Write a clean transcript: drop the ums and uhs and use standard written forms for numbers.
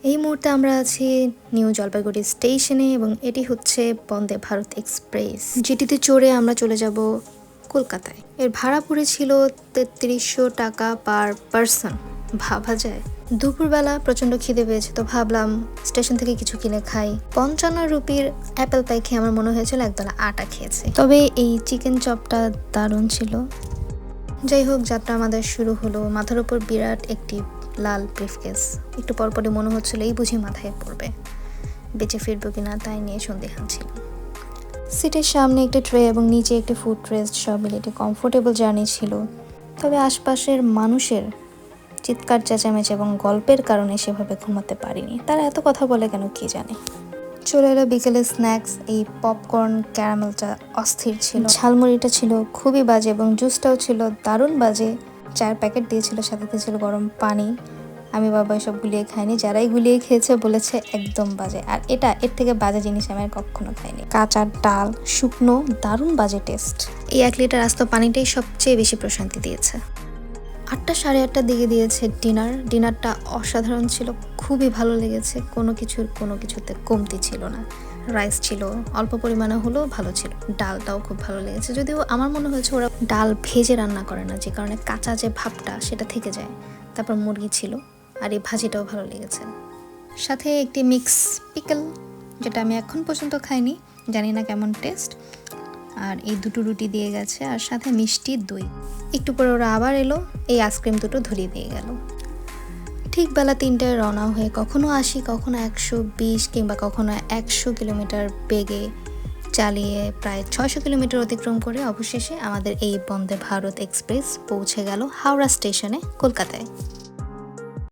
এই মুহূর্তে আমরা আছি নিউ জলপাইগুড়ি স্টেশনে এবং এটি হচ্ছে বন্দে ভারত এক্সপ্রেস, যেটিতে চড়ে আমরা চলে যাব কলকাতায়। এর ভাড়া পড়েছিল ৩৩০০ টাকা পার পারসন। ভাবা যায়। দুপুরবেলা প্রচণ্ড খিদে পেয়েছে, তো ভাবলাম স্টেশন থেকে কিছু কিনে খাই। ৫৫ রুপির অ্যাপেল পাই খেয়ে আমার মনে হয়েছিল একদলা আটা খেয়েছে। তবে এই চিকেন চপটা দারুণ ছিল। যাই হোক, যাত্রা আমাদের শুরু হলো। মাথার উপর বিরাট একটি লাল ব্রিফকেস। একটু পরপরই মনে হচ্ছিল এই বুঝি মাথায় পড়বে, বেঁচে ফিরবো কিনা তাই নিয়ে সন্দেহান ছিল। সিটের সামনে একটি ট্রে এবং নিচে একটি ফুড রেস্ট, সব মিলে একটি কমফোর্টেবল জার্নি ছিল। তবে আশপাশের মানুষের চিৎকার চেঁচামেচি এবং গল্পের কারণে সেভাবে ঘুমাতে পারিনি। তারা এত কথা বলে কেন কে জানে। চলে এলো বিকেলের স্ন্যাক্স। এই পপকর্ন ক্যারামেলটা অস্থির ছিল, ঝালমুড়িটা ছিল খুবই বাজে এবং জুসটাও ছিল দারুণ বাজে। 4 প্যাকেট দিয়েছিল, সাথে ছিল গরম পানি। আমি বাবা এসব গুলিয়ে খাইনি, যারাই গুলিয়ে খেয়েছে বলেছে একদম বাজে। আর এর থেকে বাজে জিনিস আমি আর কখনো খাইনি। কাঁচা ডাল, শুকনো, দারুণ বাজে টেস্ট। এই 1 লিটার আস্ত পানিটাই সবচেয়ে বেশি প্রশান্তি দিয়েছে। 8টা সাড়ে 8টার দিকে দিয়েছে ডিনারটা অসাধারণ ছিল, খুবই ভালো লেগেছে। কোনো কিছুতে কমতি ছিল না। রাইস ছিল অল্প পরিমাণে হলেও ভালো ছিল। ডালটাও খুব ভালো লেগেছে, যদিও আমার মনে হয়েছে ওরা ডাল ভেজে রান্না করে না, যে কারণে কাঁচা যে ভাবটা সেটা থেকে যায়। তারপর মুরগি ছিল, আর এই ভাজিটাও ভালো লেগেছে। সাথে একটি মিক্স পিকল, যেটা আমি এখন পর্যন্ত খাইনি, জানি না কেমন টেস্ট। আর এই 2টো রুটি দিয়ে গেছে, আর সাথে মিষ্টি দই। একটু পরে ওরা আবার এলো, এই আইসক্রিম 2টো ধরিয়ে দিয়ে গেল। ঠিক বেলা 3টায় রওনা হয়ে কখনো 80, কখনো 120 কিংবা কখনো 100 কিলোমিটার বেগে চালিয়ে প্রায় 600 কিলোমিটার অতিক্রম করে অবশেষে আমাদের এই বন্দে ভারত এক্সপ্রেস পৌঁছে গেল হাওড়া স্টেশনে, কলকাতায়।